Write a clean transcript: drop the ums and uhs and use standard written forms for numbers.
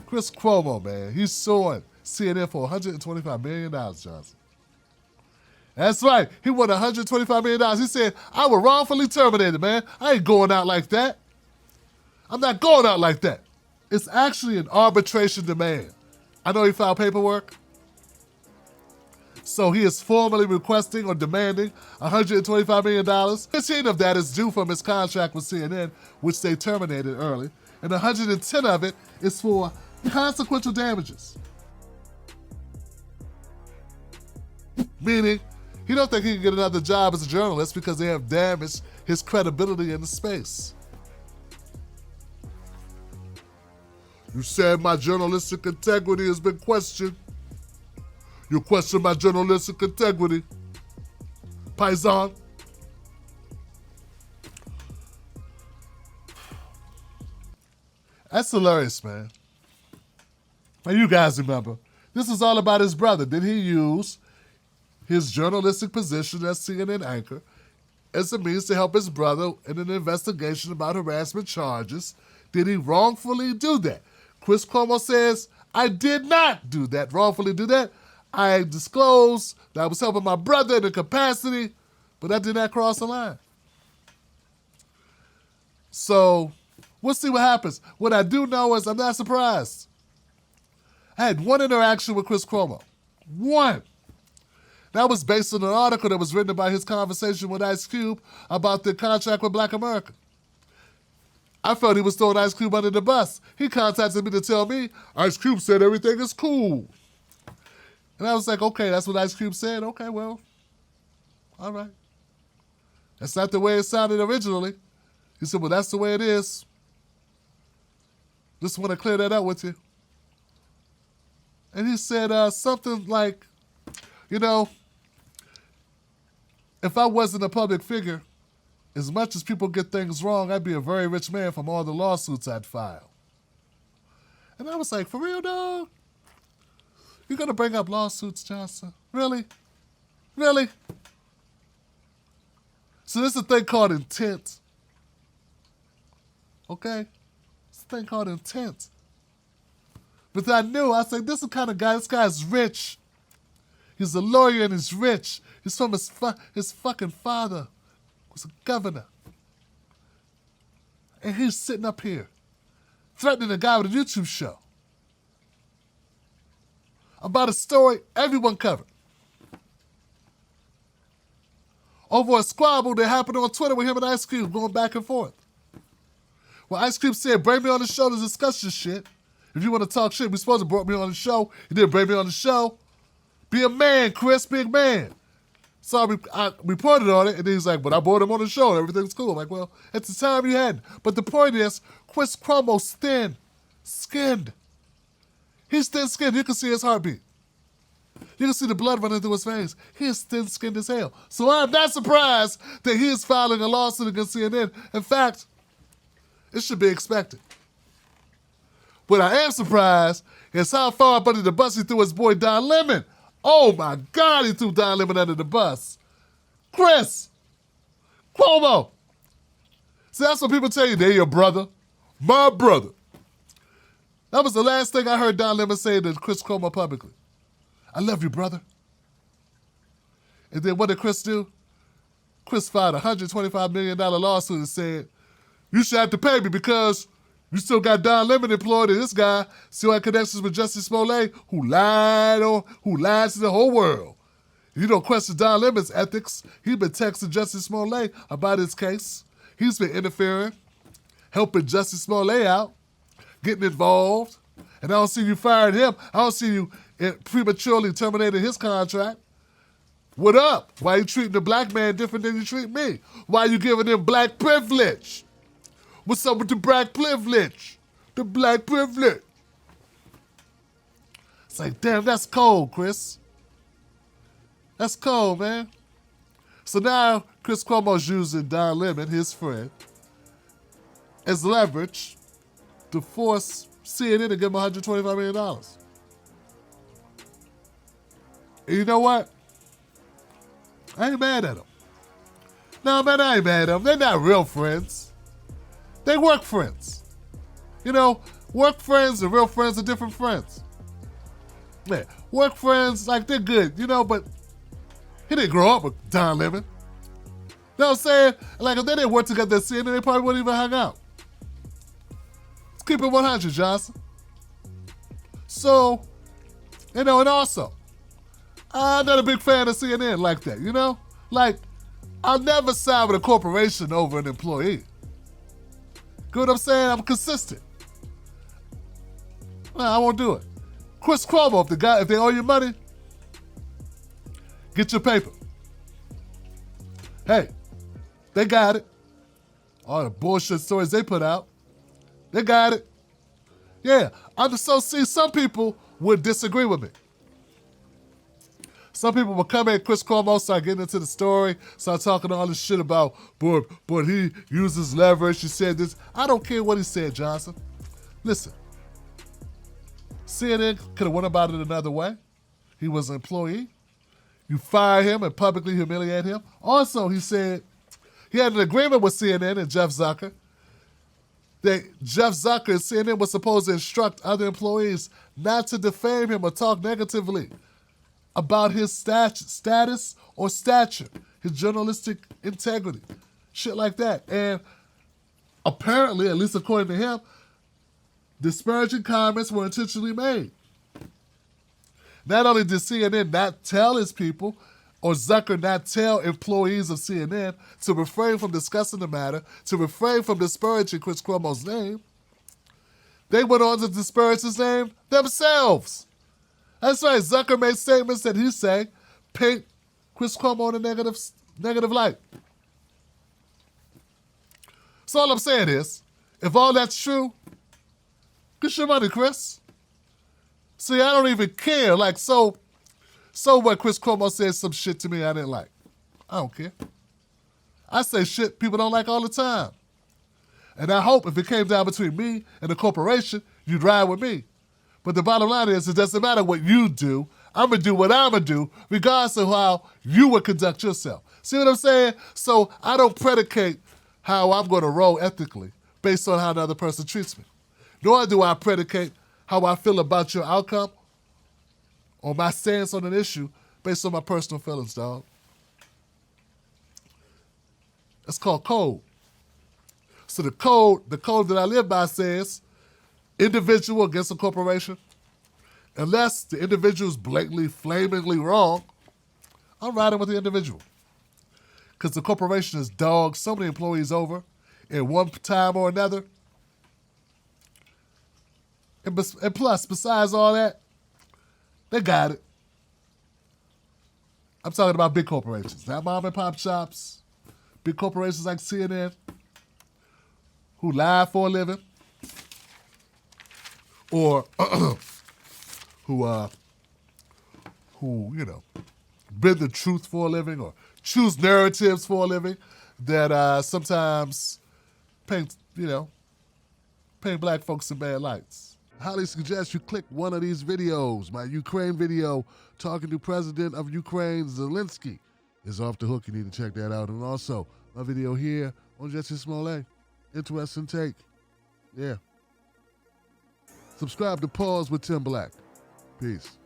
Chris Cuomo, man, he's suing CNN for $125 million, Johnson. That's right. He won $125 million. He said, I was wrongfully terminated, man. I ain't going out like that. I'm not going out like that. It's actually an arbitration demand. I know he filed paperwork. So he is formally requesting or demanding $125 million. 15 of that is due from his contract with CNN, which they terminated early. And 110 of it is for consequential damages. Meaning, he don't think he can get another job as a journalist because they have damaged his credibility in the space. You said my journalistic integrity has been questioned. You question my journalistic integrity, Paisan. That's hilarious, man. And you guys remember, this is all about his brother. Did he use his journalistic position as CNN anchor as a means to help his brother in an investigation about harassment charges? Did he wrongfully do that? Chris Cuomo says, I did not do that, wrongfully do that. I disclosed that I was helping my brother in a capacity, but I did not cross the line. So we'll see what happens. What I do know is I'm not surprised. I had one interaction with Chris Cuomo. One. That was based on an article that was written about his conversation with Ice Cube about the contract with Black America. I felt he was throwing Ice Cube under the bus. He contacted me to tell me Ice Cube said everything is cool. And I was like, okay, that's what Ice Cube said. Okay, well, all right. That's not the way it sounded originally. He said, well, that's the way it is. Just want to clear that up with you. And he said something like, you know, if I wasn't a public figure, as much as people get things wrong, I'd be a very rich man from all the lawsuits I'd file. And I was like, for real, dog? You're going to bring up lawsuits, Johnson? Really? Really? So this is a thing called intent. Okay? It's a thing called intent. But I was like, this is the kind of guy, this guy's rich. He's a lawyer and he's rich. He's from his fucking father was a governor. And he's sitting up here threatening a guy with a YouTube show about a story everyone covered. Over a squabble that happened on Twitter with him and Ice Cube going back and forth. Well, Ice Cube said, bring me on the show to discuss this shit. If you want to talk shit, we're supposed to bring me on the show. He didn't bring me on the show. Be a man, Chris, big man. So I reported on it, and he's like, but I brought him on the show, and everything's cool. I'm like, well, at the time you hadn't. But the point is, Chris Cuomo's thin-skinned. He's thin-skinned. You can see his heartbeat. You can see the blood running through his veins. He is thin-skinned as hell. So I'm not surprised that he is filing a lawsuit against CNN. In fact, it should be expected. What I am surprised is how far up under the bus he threw his boy Don Lemon. Oh my God, he threw Don Lemon under the bus. Chris Cuomo. See, that's what people tell you. They're your brother. My brother. That was the last thing I heard Don Lemon say to Chris Cuomo publicly. I love you, brother. And then what did Chris do? Chris filed a $125 million lawsuit and said, you should have to pay me because you still got Don Lemon employed and this guy still had connections with Justice Smollett who lied to the whole world. You don't question Don Lemon's ethics. He's been texting Justice Smollett about his case. He's been interfering, helping Justice Smollett out, getting involved. And I don't see you firing him. I don't see you prematurely terminating his contract. What up? Why you treating the black man different than you treat me? Why you giving him black privilege? What's up with the black privilege? The black privilege. It's like, damn, that's cold, Chris. That's cold, man. So now Chris Cuomo's using Don Lemon, his friend, as leverage to force CNN to give him $125 million. And you know what? I ain't mad at him. No, man, I ain't mad at them. They're not real friends. They work friends. You know, Work friends and real friends are different friends. Yeah, work friends, like, they're good, you know, but he didn't grow up with Don Lemon. You know what I'm saying? Like, if they didn't work together at CNN, they probably wouldn't even hang out. Let's keep it 100, Johnson. So, you know, and also, I'm not a big fan of CNN like that, you know? Like, I'll never side with a corporation over an employee. Get what I'm saying? I'm consistent. No, I won't do it. Chris Cuomo, if they owe you money, get your paper. Hey, they got it. All the bullshit stories they put out, they got it. Yeah, see, some people would disagree with me. Some people will come at Chris Cuomo, start getting into the story, start talking all this shit about, but he uses leverage, he said this. I don't care what he said, Johnson. Listen, CNN could have went about it another way. He was an employee. You fire him and publicly humiliate him. Also, he said he had an agreement with CNN and Jeff Zucker that Jeff Zucker and CNN was supposed to instruct other employees not to defame him or talk negatively about his status or stature, his journalistic integrity, shit like that. And apparently, at least according to him, disparaging comments were intentionally made. Not only did CNN not tell his people, or Zucker not tell employees of CNN to refrain from discussing the matter, to refrain from disparaging Chris Cuomo's name, they went on to disparage his name themselves. That's right, Zucker made statements that he said paint Chris Cuomo in a negative light. So all I'm saying is, if all that's true, get your money, Chris. See, I don't even care. Like, so what? Chris Cuomo said some shit to me I didn't like. I don't care. I say shit people don't like all the time. And I hope if it came down between me and the corporation, you'd ride with me. But the bottom line is, it doesn't matter what you do. I'm going to do what I'm going to do, regardless of how you would conduct yourself. See what I'm saying? So I don't predicate how I'm going to roll ethically based on how another person treats me. Nor do I predicate how I feel about your outcome or my stance on an issue based on my personal feelings, dog. That's called code. So the code that I live by says, individual against a corporation, unless the individual is blatantly, flamingly wrong, I'm riding with the individual. Because the corporation has dogged so many employees over at one time or another. And plus, besides all that, they got it. I'm talking about big corporations, not mom and pop shops. Big corporations like CNN, who lie for a living, or who bend the truth for a living, or choose narratives for a living that sometimes paint black folks in bad lights. I highly suggest you click one of these videos. My Ukraine video talking to President of Ukraine, Zelensky, is off the hook. You need to check that out. And also, my video here on Jesse Smollett. Interesting take. Yeah. Subscribe to Pause with Tim Black. Peace.